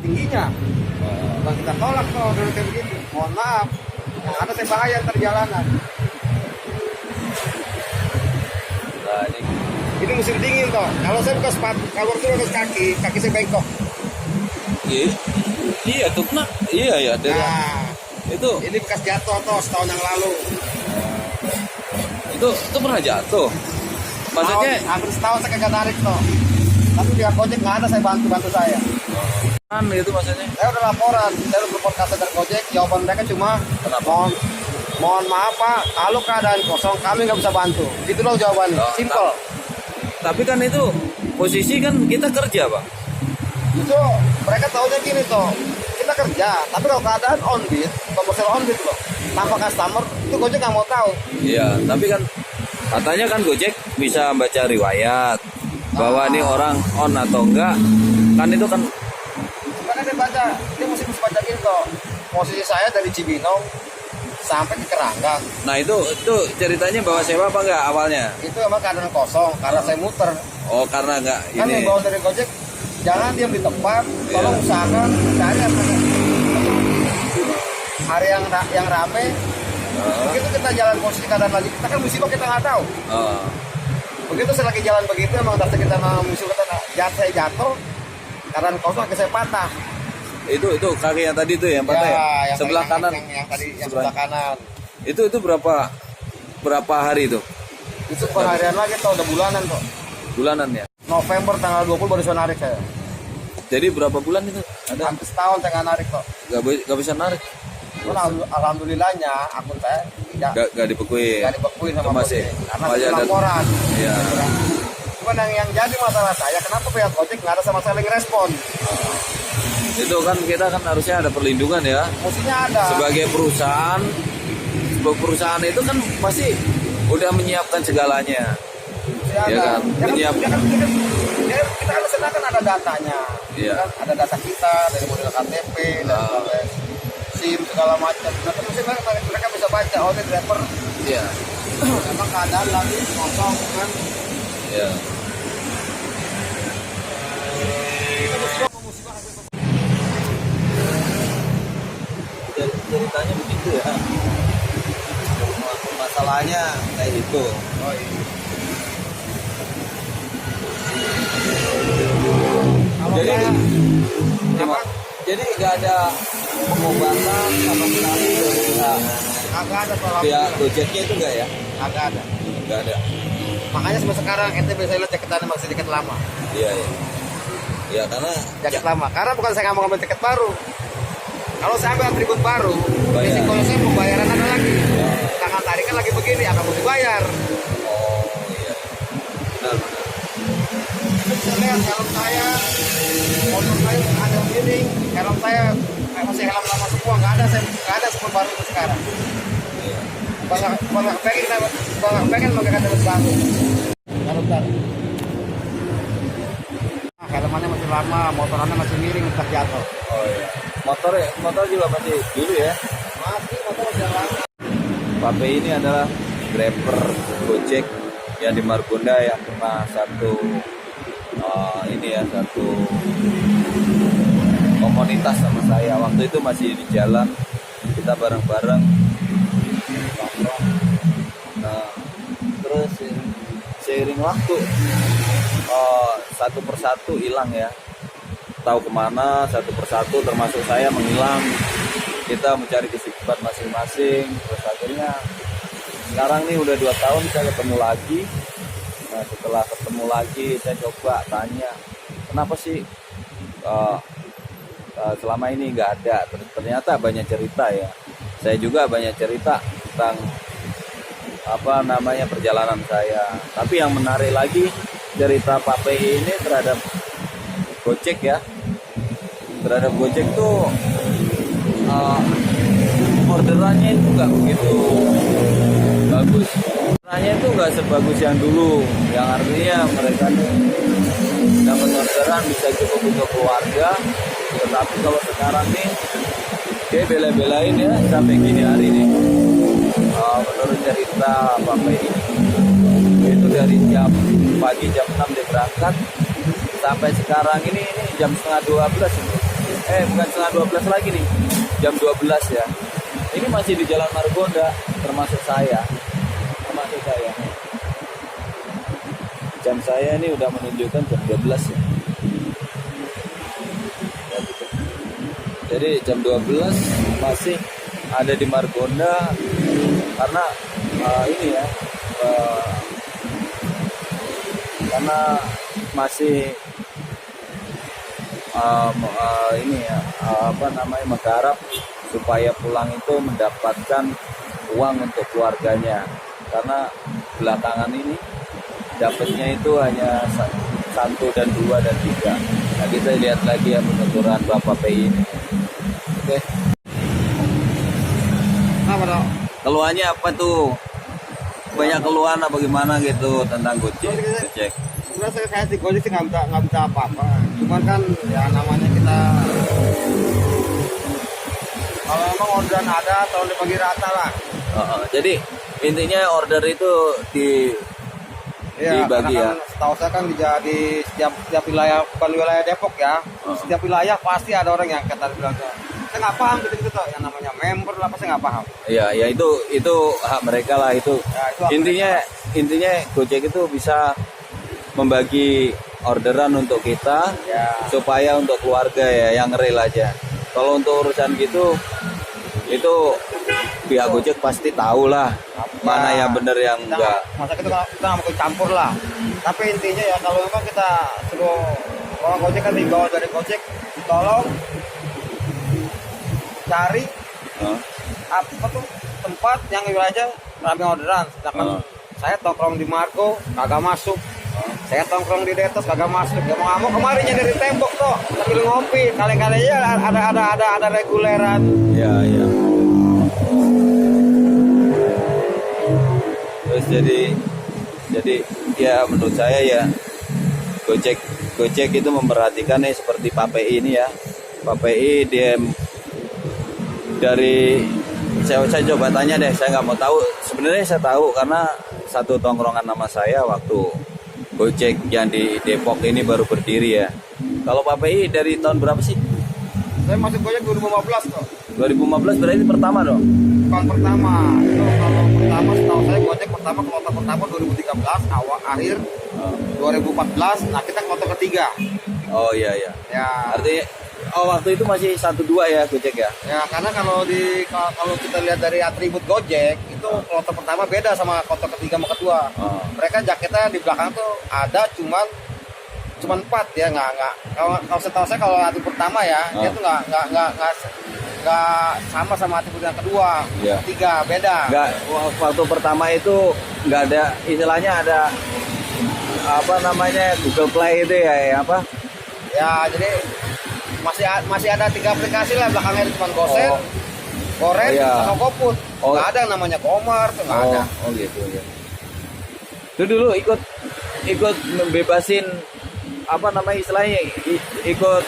tingginya. Bang kita tolak kalau order kayak begitu. Mohon maaf, yang ada saya bahaya ntar jalanan. Nah, Ini musim dingin toh. Kalau saya buka sepatu, kalau turun ke kaki saya bengkok. iya tuh kena. Iya ya, Nah, itu ini bekas jatuh toh setahun yang lalu. itu pernah jatuh. Maksudnya hampir setahun saya kagak narik toh. Tapi dia Gojek nggak ada, saya bantu saya. kan itu maksudnya. Saya udah laporan, saya udah telepon customer Gojek, jawaban mereka cuma mohon maaf Pak, kalau keadaan kosong kami nggak bisa bantu. Itu loh jawabannya, simple. Tapi kan itu posisi kan kita kerja, Bang. Itu mereka taunya gini toh, kita kerja, tapi kalau keadaan on beat, komersial on beat loh, tanpa customer, itu Gojek nggak mau tahu. Iya, tapi kan katanya kan Gojek bisa baca riwayat bahwa ini orang on atau enggak. Kan itu kan Karena dia baca, dia mesti baca gini toh. Posisi saya dari Cibinong sampai ke Keranggan. nah itu ceritanya bawa sewa apa enggak awalnya? Itu emang keadaan kosong, karena saya muter. Oh, karena enggak Kan yang ini. bawa dari Gojek, jangan diam di tempat, tolong usahakan cari hari yang rame. Begitu kita jalan posisi keadaan lagi, kita kan musibah kita nggak tahu. Oh. Begitu saya lagi jalan begitu, emang dasar kita musibah kita saya jatuh, keadaan kosong kaki saya patah. Itu kaki yang tadi tuh yang patah ya? Yang Sebelah kanan. Yang tadi yang sebelah kanan. Itu berapa hari itu? Itu pengharian lagi tuh, udah bulanan tuh. Bulanan ya? November tanggal 20 baru bisa narik saya. Jadi berapa bulan itu? Ada Hampir setahun saya nggak narik kok. nggak bisa narik? Alhamdulillahnya akun saya tidak Nggak dibekuin? dibekuin sama Masih? Gojek karena Masih ada ada. laporan. Iya. Cuman yang jadi masalah saya, kenapa pihak Gojek nggak ada sama sekali respon? Itu kan kita kan harusnya ada perlindungan ya. Mestinya ada. Sebagai perusahaan, sebuah perusahaan itu kan pasti udah menyiapkan segalanya. Mestinya Iya ada. kan? Menyiapkan. Kita kan sedangkan ada datanya. Iya. Kan ada data kita dari model KTP dan SIM segala macam. Nah, terus mereka bisa baca, oh ini driver Iya. memang keadaan lagi kosong kan. Iya. Ceritanya begitu ya. Masalahnya kayak gitu. Oh iya. Jadi apa? jadi nggak ada pengobatan sama sekali dari Kagak ada soal pihak Gojeknya itu nggak ya? kagak ada. Nggak ada. Makanya sampai sekarang ente bisa lihat jaketannya masih tiket lama. Iya iya. Ya karena Jaket lama. Karena bukan saya nggak mau ngambil tiket baru. Kalau saya ambil atribut baru, Bayar. risikonya saya pembayaran ada lagi. Tangan tarikan lagi begini, akan mesti bayar. oh iya. Benar benar. Saya lihat helm saya, motor saya ada begini, helm saya masih helm lama semua, nggak ada sepuluh baru itu sekarang. Iya. Bang pengen menggunakan helm baru. Kalau bentar. Helmannya masih lama, motorannya masih miring, entah jatuh. Oh iya. Motor juga masih dulu ya. Masih motor masih lama. Pape ini adalah driver Gojek yang di Margonda yang pernah satu komunitas sama saya. Waktu itu masih di jalan, kita bareng-bareng nongkrong. Nah, terus seiring waktu satu persatu hilang ya. Tahu kemana satu persatu termasuk saya menghilang. Kita mencari kesibukan masing-masing. Terus akhirnya sekarang nih udah 2 tahun saya ketemu lagi. Nah setelah ketemu lagi saya coba tanya kenapa sih selama ini nggak ada. Ternyata banyak cerita ya. Saya juga banyak cerita tentang perjalanan saya. Tapi yang menarik lagi cerita Pak P ini terhadap Gojek ya. Terhadap Gojek tuh orderannya itu nggak begitu bagus. Orderannya itu nggak sebagus yang dulu. Yang artinya mereka dapat orderan bisa cukup untuk keluarga. Tetapi kalau sekarang nih dia bela-belain ya sampai gini hari ini. Menurut cerita Bapak ini itu dari pagi jam 6 dia berangkat sampai sekarang ini jam setengah 12 ini. bukan setengah 12 lagi nih, jam 12 ya. Ini masih di Jalan Margonda, termasuk saya. Jam saya ini udah menunjukkan jam 12 ya. Jadi jam 12 masih ada di Margonda karena ini ya, karena masih ini ya, menggarap supaya pulang itu mendapatkan uang untuk keluarganya, karena belakangan ini dapatnya itu hanya 1 dan 2 dan 3. Nah, kita lihat lagi ya penuturan Bapak PI ini. Oke. Apa dong? Keluhannya apa tuh? Banyak keluhan apa gimana gitu tentang Gojek? Sebenarnya saya di Gojek sih nggak bisa apa-apa. Cuman kan ya namanya kita kalau memang orderan ada tolong dibagi rata lah. Jadi intinya order itu dibagi ya. Kan, setahu saya kan di setiap wilayah, bukan wilayah Depok ya. Setiap wilayah pasti ada orang yang kata bilang saya nggak paham gitu tuh yang namanya member lah, saya nggak paham. Iya, ya itu hak mereka lah itu. Ya, itu intinya Gojek itu bisa membagi orderan untuk kita ya, supaya untuk keluarga ya yang real aja. Kalau untuk urusan gitu itu pihak Gojek pasti tahu lah mana yang benar yang enggak. Masa kita nggak mau campur lah. Tapi intinya ya kalau memang kita suruh orang Gojek kan dibawa dari Gojek, tolong cari apa tuh tempat yang wilayahnya ramai orderan. Sedangkan saya tongkrong di Margo kagak masuk. Saya tongkrong di Detos kagak masuk. Ya mau ngamuk kemarin dari tembok tuh sambil ngopi. Kali-kalinya ada reguleran. Iya. Terus jadi ya menurut saya ya Gojek itu memperhatikan nih seperti Pak PI ini ya. Pak PI dia dari saya coba tanya deh, saya nggak mau tahu. Sebenarnya saya tahu karena satu tongkrongan nama saya waktu Gojek yang di Depok ini baru berdiri ya. Kalau Pak PI dari tahun berapa sih? Saya masuk Gojek 2015 kok. 2015 berarti pertama dong? Bukan pertama. Itu kalau pertama setahu saya Gojek pertama kloter pertama 2013 awal akhir 2014. Nah kita kloter ketiga. Oh iya. Ya. Artinya waktu itu masih 1-2 ya Gojek ya? Ya karena kalau kita lihat dari atribut Gojek itu kloter pertama beda sama kloter ketiga sama kedua. Mereka jaketnya di belakang tuh ada cuman 4 ya, nggak kalau setahu saya kalau atribut pertama ya dia tuh nggak sama atribut yang kedua, ketiga beda. Nggak, waktu pertama itu nggak ada istilahnya ada apa namanya Google Play itu ya apa? Ya jadi masih ada 3 aplikasi lah belakangnya cuma Gosen, Goren, sama GoFood. Nggak ada yang namanya Komar tuh nggak ada. Oh gitu ya. Itu dulu ikut membebasin apa namanya istilahnya ikut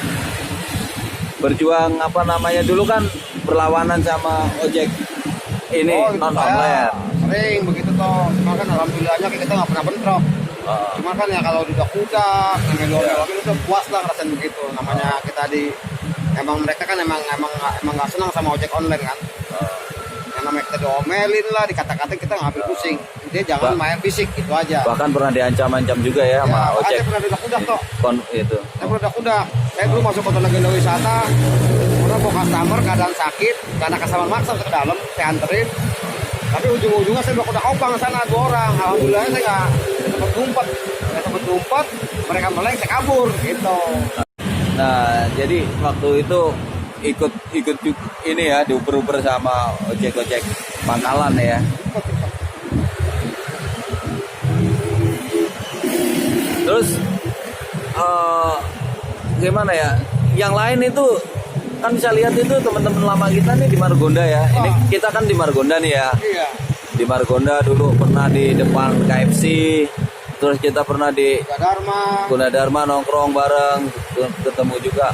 berjuang apa namanya dulu kan berlawanan sama ojek ini non online. Sering begitu toh. Cuma kan alhamdulillahnya kita nggak pernah bentrok. Cuma kan ya kalau udah kuda, ngelolong itu puas lah ngerasain begitu. Namanya kita emang mereka kan emang nggak senang sama ojek online kan. Yang namanya kita diomelin lah, dikata-katain kita ngambil pusing. Dia jangan main fisik itu aja. Bahkan pernah diancam-ancam juga ya sama ojek. Pernah udah toh. Itu. Saya pernah kuda. Saya dulu masuk kota legenda wisata. Orang bawa customer keadaan sakit, karena kesamaan maksa ke dalam, saya anterin. Tapi ujung-ujungnya saya bawa kuda kopang ke sana 2 orang. Alhamdulillah saya nggak sempat ngumpet. Mereka meleng, saya kabur gitu. Nah, jadi waktu itu ikut ini ya diuber-uber sama ojek pangkalan ya. Terus gimana ya? Yang lain itu kan bisa lihat itu teman-teman lama kita nih di Margonda ya. Ini kita kan di Margonda nih ya. Iya. Di Margonda dulu pernah di depan KFC. Terus kita pernah di Gunadarma nongkrong bareng, ketemu juga.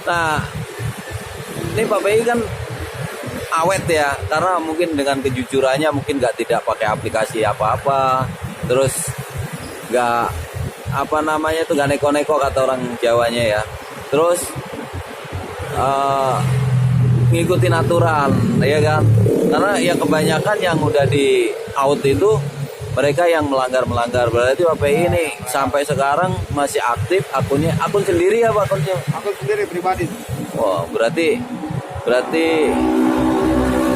Nah, ini Pak PI kan awet ya, karena mungkin dengan kejujurannya mungkin tidak pakai aplikasi apa-apa, terus nggak apa namanya tuh nggak neko-neko kata orang Jawanya ya. Terus ngikutin aturan, ya kan? Karena yang kebanyakan yang udah di out itu mereka yang melanggar. Berarti PPI ini sampai sekarang masih aktif akunnya, akun sendiri ya Pak akunnya? Akun sendiri pribadi. Wah, berarti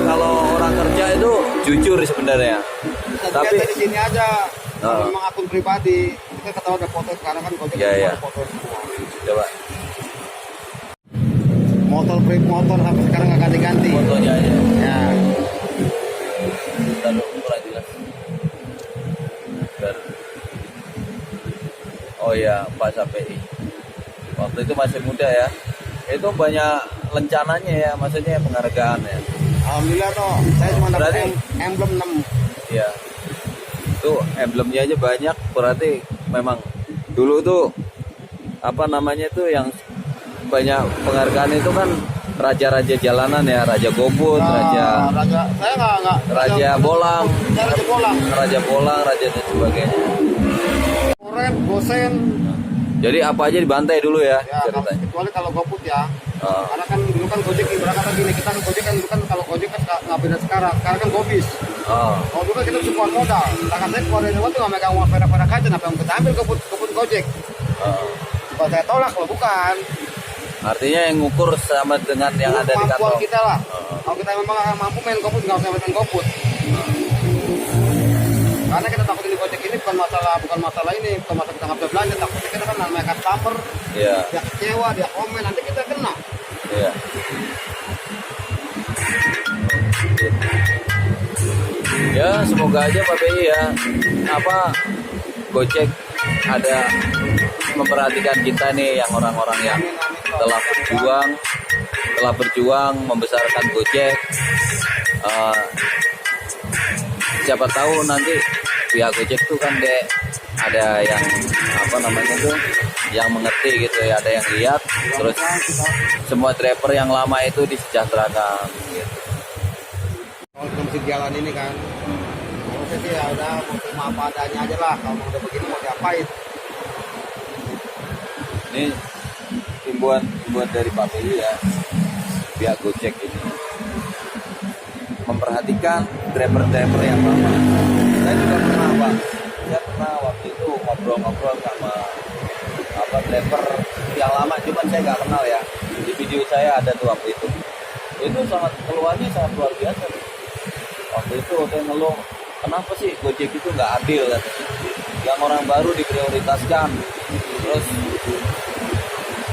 kalau orang kerja itu jujur sebenarnya. Tapi di sini aja kalau memang akun pribadi kita ketahui ada foto sekarang kan Gojek Iya. ada foto semua. coba Motor sampai sekarang nggak ganti-ganti. fotonya aja. Ya. Bentar dulu, kurang jelas. Bentar. Oh ya, Pak Sapei. Waktu itu masih muda ya. Itu banyak rencananya ya, maksudnya penghargaan ya. Alhamdulillah toh, saya cuma dapat Berarti- emblem 6. Iya. Itu emblemnya aja banyak, berarti memang dulu tuh apa namanya tuh yang banyak penghargaan itu kan raja-raja jalanan ya, Raja Gobut, Raja, saya nggak. Raja Bolang, Saya Raja Bolang. Raja dan sebagainya. Koren, Gosen, Jadi apa aja dibantai dulu ya, ya ceritanya. kecuali kalau GoFood ya. Oh, Karena kan dulu kan Gojek ibaratnya kan gini, kita Gojek kan dulu kan kalau Gojek kan nggak beda sekarang kan Gobis. oh, Kalau dulu kan kita cuma modal. Sedangkan saya keluar dari rumah tuh nggak megang uang perak-perak aja, apa yang kita ambil GoFood Gojek. oh. Kalau saya tolak kalau bukan. Artinya yang ngukur sama dengan yang ada di Kemampuan kantong. kita lah. Oh. Kalau kita memang nggak mampu main GoFood nggak usah main GoFood. Karena kita takut ini Gojek ini bukan masalah ini, bukan masalah kita nggak bisa belanja, takutnya kita kan namanya customer, Iya, dia kecewa, dia komen, nanti kita kena. iya. Ya, semoga aja Pak BI ya. Apa Gojek ada memperhatikan kita nih yang orang-orang yang telah berjuang membesarkan Gojek. Siapa tahu nanti pihak Gojek tuh kan deh ada yang apa namanya tuh yang mengerti gitu ya, ada yang lihat, terus semua driver yang lama itu disejahterakan gitu. Kalau kita mesti jalan ini kan, kalau saya sih ya udah mau terima apa adanya aja lah. Kalau udah begini mau diapain? Ini himbauan dari Pak BI ya, pihak Gojek ini memperhatikan driver-driver yang lama. Saya juga pernah Pak, saya pernah waktu itu ngobrol-ngobrol sama apa driver yang lama, cuman saya nggak kenal ya. Di video saya ada tuh waktu itu sangat keluarnya sangat luar biasa. Waktu itu saya ngeluh, kenapa sih Gojek itu nggak adil kan? Yang orang baru diprioritaskan, terus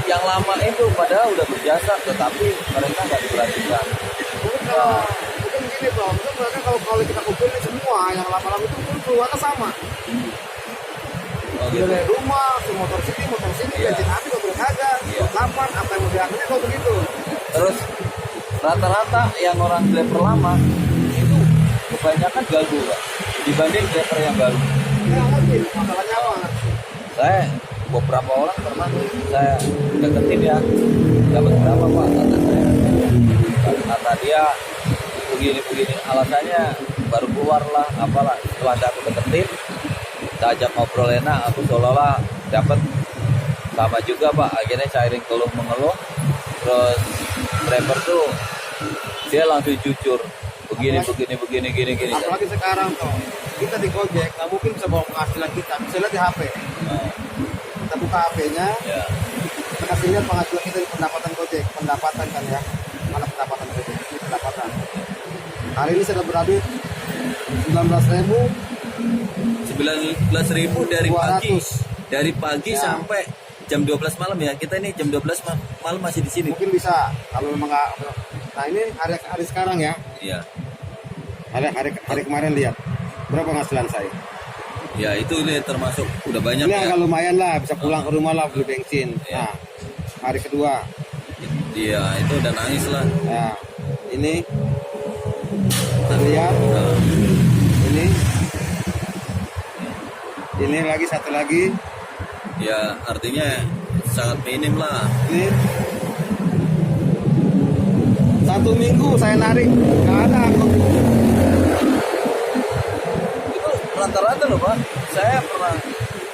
yang lama itu padahal udah berjasa, tetapi mereka nggak diperhatikan. Mungkin gini bro, mungkin mereka kalau kita kumpulin semua yang lama-lama itu pun keluarnya sama. Oh, gitu. Dari rumah, ke motor sini, Iya. bensin habis, motor kagak, Iya. kapan, apa yang mau diambil kalau begitu. Terus rata-rata yang orang driver lama itu kebanyakan gagal Pak, dibanding driver yang baru. Ya ngerti, masalahnya apa? Saya beberapa orang pernah saya deketin ya, dapat berapa Pak kata saya, kata dia begini alasannya baru keluar lah apalah. Setelah aku deketin, saya ajak ngobrol enak, aku seolah-olah dapat sama juga Pak. Akhirnya seiring keluh mengeluh, terus driver tuh dia langsung jujur begini. Apalagi sekarang tuh, kita di Gojek nggak mungkin bisa bawa penghasilan kita, bisa lihat di HP. Nah, Kita buka HP-nya, ya, kita kasih lihat penghasilan kita di pendapatan Gojek, pendapatan kan ya, mana pendapatan Gojek, ini pendapatan. Hari ini sudah berhabis 19.000. 19.000 dari pagi Ya. sampai jam 12 malam ya. Kita ini jam 12 malam masih di sini. Mungkin bisa kalau memang nggak. Nah ini hari sekarang ya, Iya. hari kemarin lihat berapa penghasilan saya. Ya itu ini termasuk udah banyak Ini ya. agak lumayan lah, bisa pulang ke rumah lah beli bensin. Iya. Nah hari kedua, Iya, itu udah nangis lah. nah ini kita lihat Nah, ini lagi satu lagi ya artinya sangat minim lah. ini 1 minggu saya narik nggak ada aku. Itu rata-rata loh Pak. Saya pernah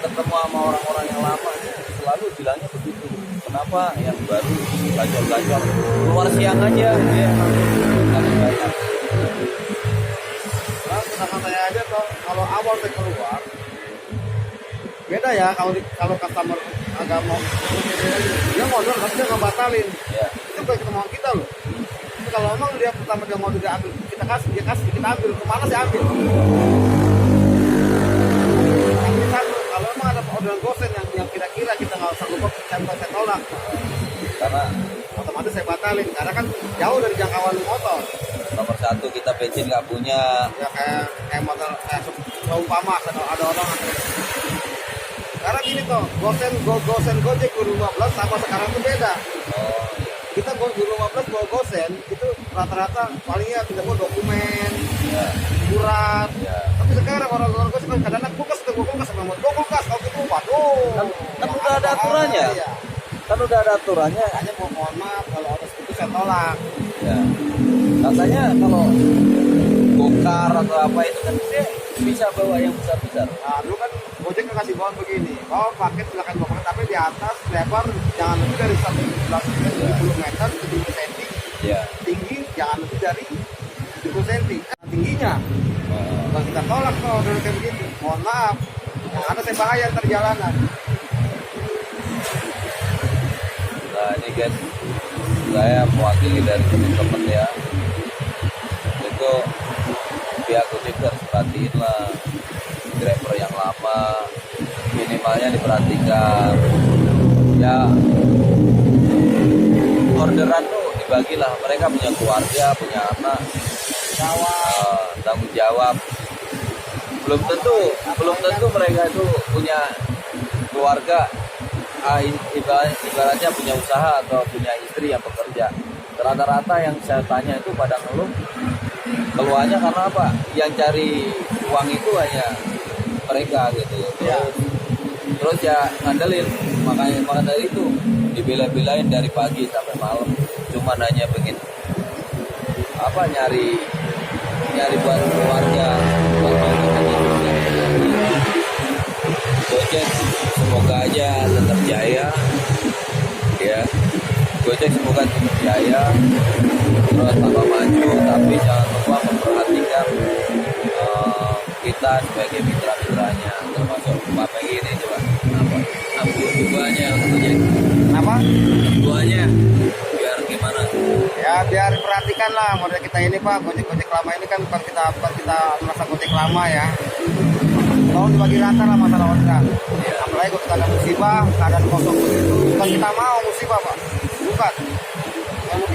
ketemu sama orang-orang yang lama selalu bilangnya begitu. kenapa yang baru gacor-gacor keluar siang aja ya kami banyak. Nah, sedangkan saya aja tuh kalau awal saya keluar beda ya kalau customer agak mau dia modal tapi dia nggak batalin Ya. itu kayak kemauan kita loh. Tapi kalau emang dia pertama dia mau dia ambil kita kasih kita ambil kemana sih ambil. Tapi satu kalau emang ada orderan gosen yang kira-kira kita nggak sanggup saya tolak Karena otomatis saya batalin karena kan jauh dari jangkauan motor. nomor satu kita bensin nggak punya. Ya kayak motor seumpama ada orang karena gini toh gosen Gojek 2015 sama sekarang itu beda. Oh Kita 2015 bawa gosen itu rata-rata palingnya kita bawa dokumen iya. surat Ya. tapi sekarang orang-orang gosen kadang-kadang kulkas kalau gitu waduh Kan udah ada aturannya. ya. Kan udah ada aturannya. Hanya mohon maaf kalau harus itu saya tolak. Ya. Katanya kalau bongkar atau apa itu kan dia bisa bawa yang besar-besar. Nah, dulu kan Gojek ngasih bawaan begini, paket silakan bawa tapi di atas lebar jangan lebih dari 170 meter 70 cm, Ya. tinggi jangan lebih dari 70 cm. Tingginya, kalau kita tolak kalau udah kayak begitu, mohon maaf, yang ada saya bahaya perjalanan. Nah ini guys, saya mewakili dari teman-teman ya. Itu pihak Gojek harus perhatiin lah driver yang lama, minimalnya diperhatikan. Ya orderan tuh dibagilah, mereka punya keluarga, punya anak, tanggung jawab. Belum tentu mereka itu punya keluarga, ibaratnya punya usaha atau punya istri yang bekerja. Rata-rata yang saya tanya itu pada ngeluh keluarnya karena apa? Yang cari uang itu hanya mereka gitu. Terus ya ngandelin, makanya dari itu dibela-belain dari pagi sampai malam. Cuma hanya pengen apa nyari buat keluarga, buat Gojek semoga aja tetap jaya ya. Gojek semoga tetap jaya terus tambah maju, tapi jangan lupa memperhatikan kita sebagai mitra-mitranya, termasuk Bapak ini coba apa duanya Gojek, Kenapa? duanya biar gimana Ya biar perhatikan lah model kita ini Pak, Gojek lama ini kan bukan kita merasa Gojek lama ya. Tolong dibagi rata lah masalah orderan. Apalagi kalau kita ada musibah, keadaan kosong begitu, bukan kita mau musibah Pak, bukan.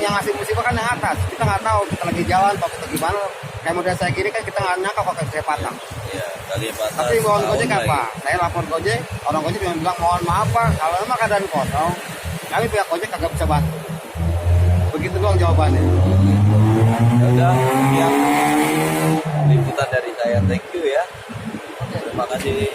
Yang ngasih musibah kan yang atas, kita nggak tahu kita lagi jalan atau kita gimana. Kayak model saya gini kan kita nggak nyangka kalau saya patah. ya kali patah. Tapi mohon Gojek apa? Saya lapor Gojek, orang Gojek yang bilang mohon maaf Pak, kalau memang keadaan kosong, kami pihak Gojek kagak bisa bantu. Begitu doang jawabannya. Ya udah, sekian liputan dari saya. Thank you ya. Terima kasih.